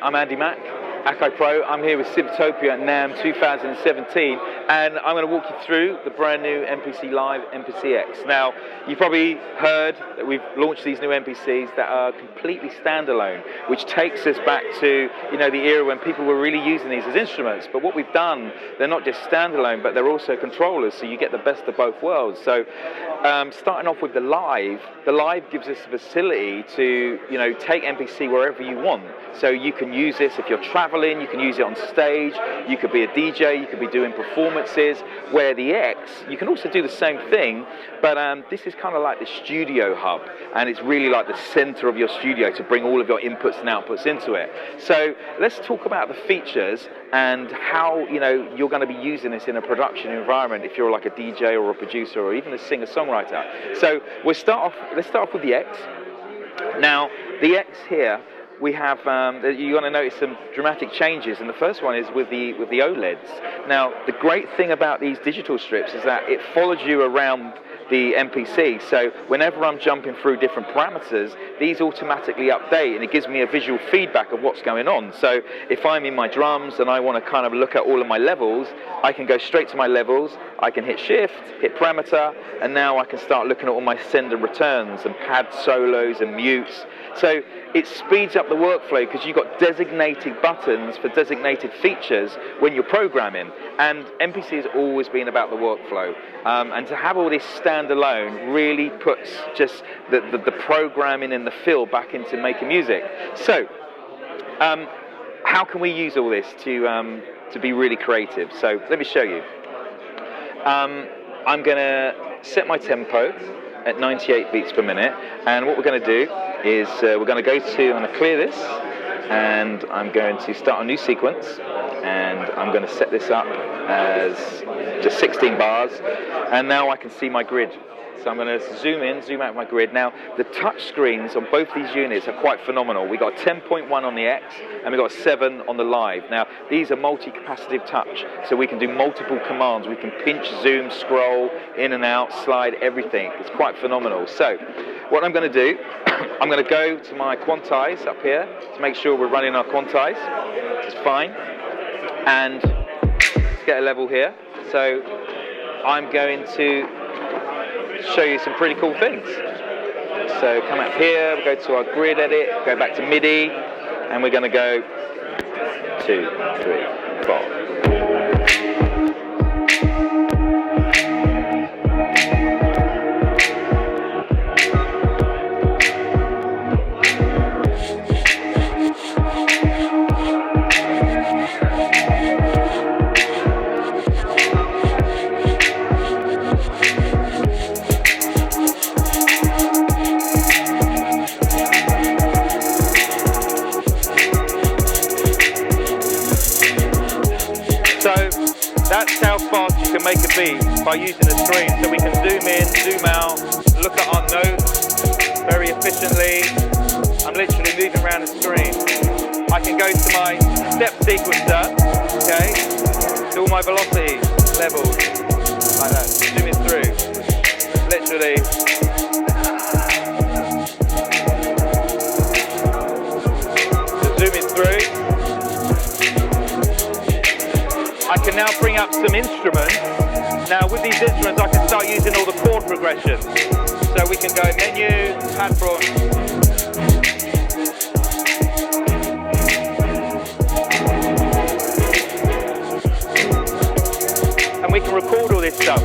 I'm Andy Mack, AKAI Pro. I'm here with Synthtopia at NAMM 2017, and I'm going to walk you through the brand new MPC Live MPC X. Now, you've probably heard that we've launched these new MPCs that are completely standalone, which takes us back to, you know, the era when people were really using these as instruments. But what we've done, they're not just standalone, but they're also controllers, so you get the best of both worlds. So, starting off with the Live gives us the facility to, you know, take MPC wherever you want. So you can use this if you're traveling, you can use it on stage, you could be a DJ, you could be doing performances. Where the X, you can also do the same thing, but this is kind of like the studio hub, and it's really like the center of your studio to bring all of your inputs and outputs into it. So let's talk about the features and how, you know, you're going to be using this in a production environment if you're like a DJ or a producer or even a singer-songwriter. So let's start off with the X. Now, the X here, we have, you're going to notice some dramatic changes, and the first one is with the OLEDs. Now, the great thing about these digital strips is that it follows you around the MPC, so whenever I'm jumping through different parameters, these automatically update, and it gives me a visual feedback of what's going on. So if I'm in my drums and I want to kind of look at all of my levels, I can go straight to my levels, I can hit shift, hit parameter, and now I can start looking at all my send and returns and pad solos and mutes. So it speeds up the workflow because you've got designated buttons for designated features when you're programming. And MPC has always been about the workflow. And to have all this standalone really puts just the programming and the feel back into making music. So how can we use all this to be really creative? So let me show you. I'm going to set my tempo at 98 beats per minute, and what we're going to do is we're going to go to, I'm going to clear this, and I'm going to start a new sequence, and I'm going to set this up as just 16 bars, and now I can see my grid. So I'm going to zoom in, zoom out my grid. Now, the touch screens on both these units are quite phenomenal. We got 10.1 on the X, and we got 7 on the Live. Now, these are multi-capacitive touch, so we can do multiple commands. We can pinch, zoom, scroll, in and out, slide, everything. It's quite phenomenal. So, what I'm going to do, I'm going to go to my quantize up here to make sure we're running our quantize, which is fine. And let's get a level here. So, I'm going to show you some pretty cool things. So come up here, we'll go to our grid edit, go back to MIDI, and we're going to go 2, 3, 4. That's how fast you can make a beat by using the screen. So we can zoom in, zoom out, look at our notes very efficiently. I'm literally moving around the screen. I can go to my step sequencer, okay, to all my velocity levels, like that, zoom it through, literally. So zoom it through. I can now bring up some instruments. Now with these instruments I can start using all the chord progressions. So we can go menu, pad pro. And we can record all this stuff.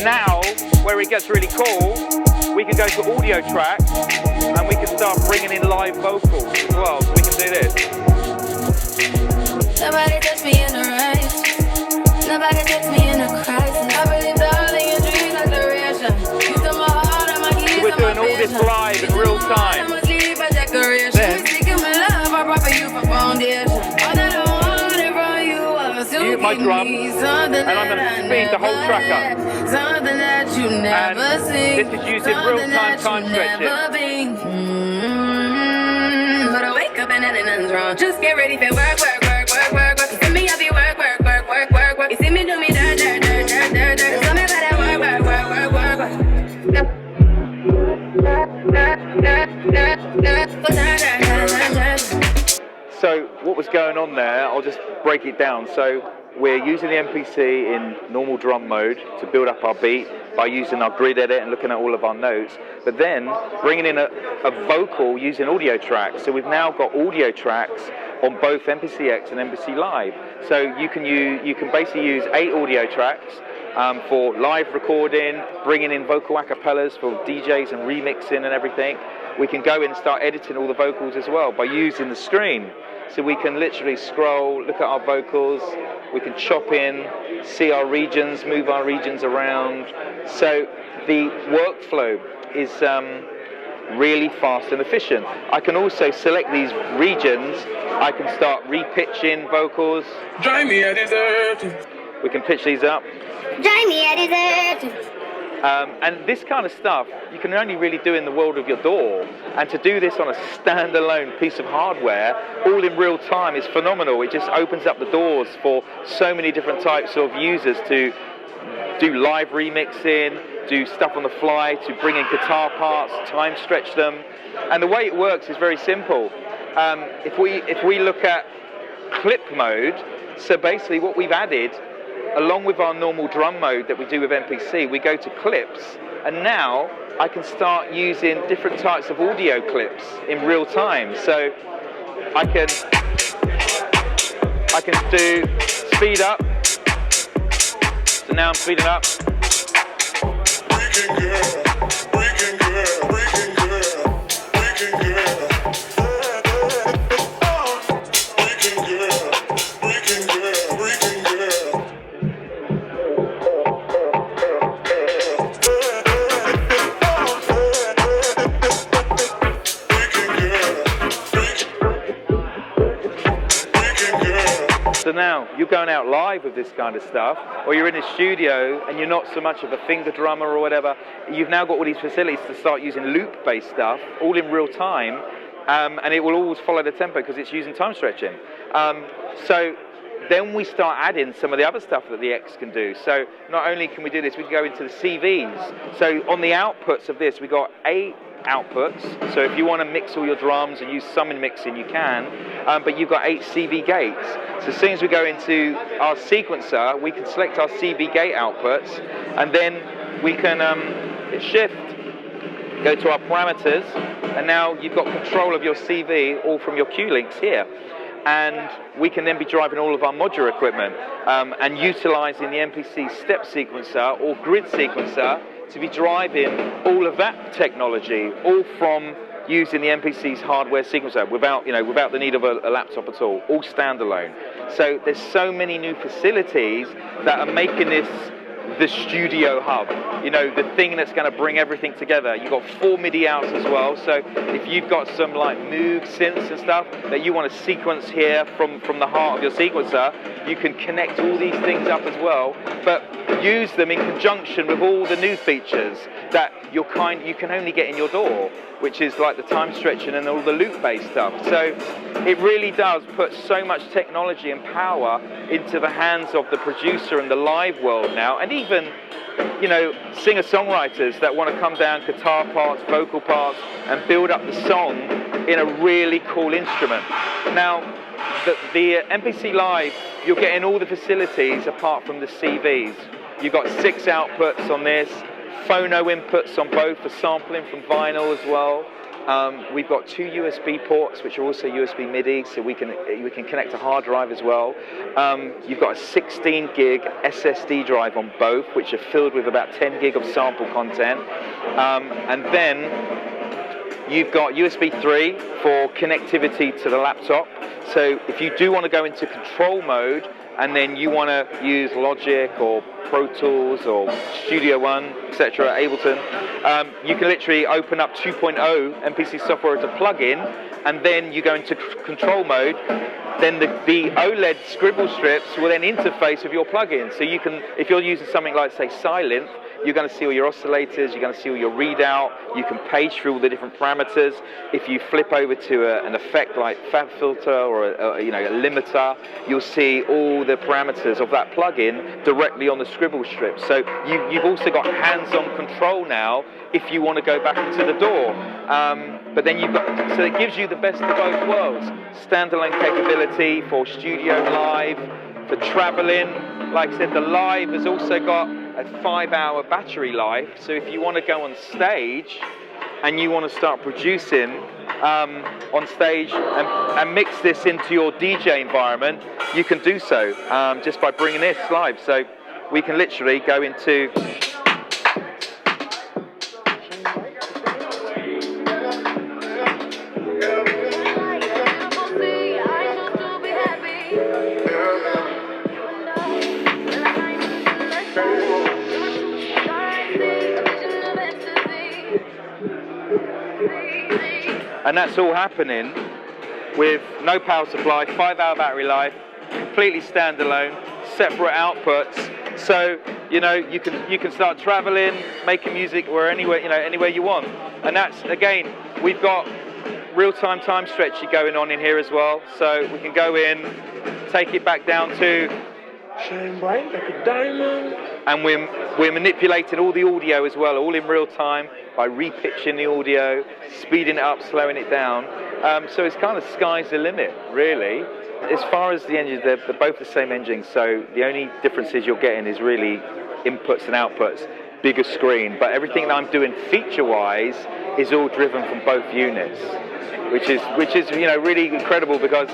Now, where it gets really cool, we can go to audio track and we can start bringing in live vocals as well. So we can do this. Nobody touched me in the right. Nobody takes me in a crisis. I believe all in your dreams like the reaction. You took my heart and my keys. We're doing all this live in real time. Mute my drum, and I'm going to speed the whole track up. And this is using real-time time stretching. But I wake up and nothing's wrong. Just get ready for work, work, work, work, work, work. You see me, I be work, work, work, work, work, work. You see me do me dirt, dirt, dirt, dirt, dirt, dirt. Tell me about that work, work, work, work, work, work. So what was going on there, I'll just break it down. So we're using the MPC in normal drum mode to build up our beat by using our grid edit and looking at all of our notes, but then bringing in a vocal using audio tracks. So we've now got audio tracks on both MPC X and MPC Live. So you can basically use 8 audio tracks for live recording, bringing in vocal acapellas for DJs and remixing and everything. We can go in and start editing all the vocals as well by using the screen. So we can literally scroll, look at our vocals, we can chop in, see our regions, move our regions around. So the workflow is really fast and efficient. I can also select these regions. I can start repitching vocals. Drive me, I deserve to. We can pitch these up. Drive me, I deserve to. And this kind of stuff you can only really do in the world of your DAW, and to do this on a standalone piece of hardware all in real time is phenomenal. It just opens up the doors for so many different types of users to do live remixing, do stuff on the fly, to bring in guitar parts, time stretch them. And the way it works is very simple. If we look at clip mode, so basically what we've added along with our normal drum mode that we do with MPC, we go to clips, and now I can start using different types of audio clips in real time. So I can do speed up. So now I'm speeding up. So now you're going out live with this kind of stuff, or you're in a studio and you're not so much of a finger drummer or whatever. You've now got all these facilities to start using loop-based stuff, all in real time, and it will always follow the tempo because it's using time stretching. So then we start adding some of the other stuff that the X can do. So not only can we do this, we can go into the CVs. So on the outputs of this, we got 8 outputs. So if you want to mix all your drums and use summon mixing, you can, but you've got 8 CV gates. So as soon as we go into our sequencer, we can select our CV gate outputs, and then we can hit shift, go to our parameters, and now you've got control of your CV all from your Q links here. And we can then be driving all of our modular equipment and utilizing the MPC step sequencer or grid sequencer to be driving all of that technology, all from using the MPC's hardware sequencer without the need of a laptop at all standalone. So there's so many new facilities that are making this the studio hub, the thing that's going to bring everything together. You've got 4 MIDI outs as well, so if you've got some like Moog synths and stuff that you want to sequence here from the heart of your sequencer, you can connect all these things up as well, but use them in conjunction with all the new features that you can only get in your DAW, which is like the time stretching and all the loop-based stuff. So it really does put so much technology and power into the hands of the producer and the live world now, and even singer-songwriters that want to come down guitar parts, vocal parts, and build up the song in a really cool instrument. Now, the MPC Live, you're getting all the facilities apart from the CVs. You've got 6 outputs on this, phono inputs on both for sampling from vinyl as well. We've got 2 USB ports, which are also USB MIDI, so we can connect a hard drive as well. You've got a 16 gig SSD drive on both, which are filled with about 10 gig of sample content. And then you've got USB 3 for connectivity to the laptop. So if you do want to go into control mode, and then you want to use Logic or Pro Tools or Studio One, etc., Ableton, you can literally open up 2.0 MPC software as a plugin, and then you go into control mode. Then the OLED scribble strips will then interface with your plugin. So you can, if you're using something like, say, Synthtopia, you're going to see all your oscillators, you're going to see all your readout, you can page through all the different parameters. If you flip over to an effect like fab filter or a limiter, you'll see all the parameters of that plugin directly on the scribble strip. So you've also got hands-on control now if you want to go back into the DAW. But then so it gives you the best of both worlds. Standalone capability for studio live, for traveling. Like I said, the live has also got a 5-hour battery life. So if you want to go on stage and you want to start producing on stage and mix this into your DJ environment, you can do so just by bringing this live. So we can literally go into and that's all happening with no power supply, 5-hour battery life, completely standalone, separate outputs. So you can start traveling, making music anywhere you want. And that's, again, we've got real-time time stretching going on in here as well. So we can go in, take it back down to Shine bright like a diamond. And we're manipulating all the audio as well, all in real time, by repitching the audio, speeding it up, slowing it down. So it's kind of sky's the limit, really. As far as the engines, they're both the same engine, so the only differences you're getting is really inputs and outputs, bigger screen. But everything that I'm doing feature-wise is all driven from both units, which is really incredible, because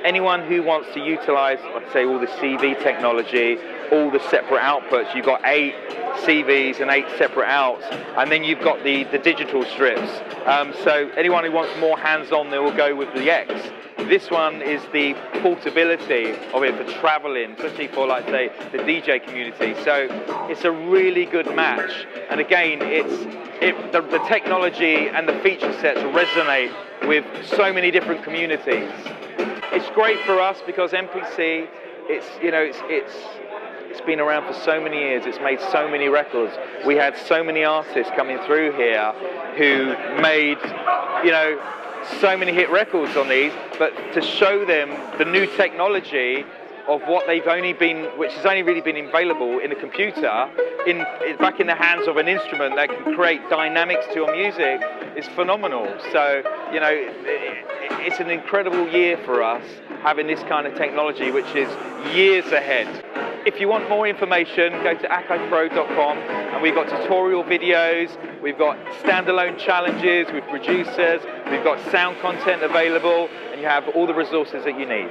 anyone who wants to utilize, like I say, all the CV technology, all the separate outputs, you've got 8 CVs and 8 separate outs, and then you've got the digital strips. So anyone who wants more hands-on, they will go with the X. This one is the portability of it for traveling, especially for, like, say, the DJ community. So it's a really good match. And again, the technology and the feature sets resonate with so many different communities. It's great for us because MPC, it's been around for so many years. It's made so many records. We had so many artists coming through here who made, so many hit records on these. But to show them the new technology of what which has only really been available in a computer, back in the hands of an instrument that can create dynamics to your music, is phenomenal. So, it's an incredible year for us having this kind of technology, which is years ahead. If you want more information, go to akaipro.com, and we've got tutorial videos, we've got standalone challenges with producers, we've got sound content available, and you have all the resources that you need.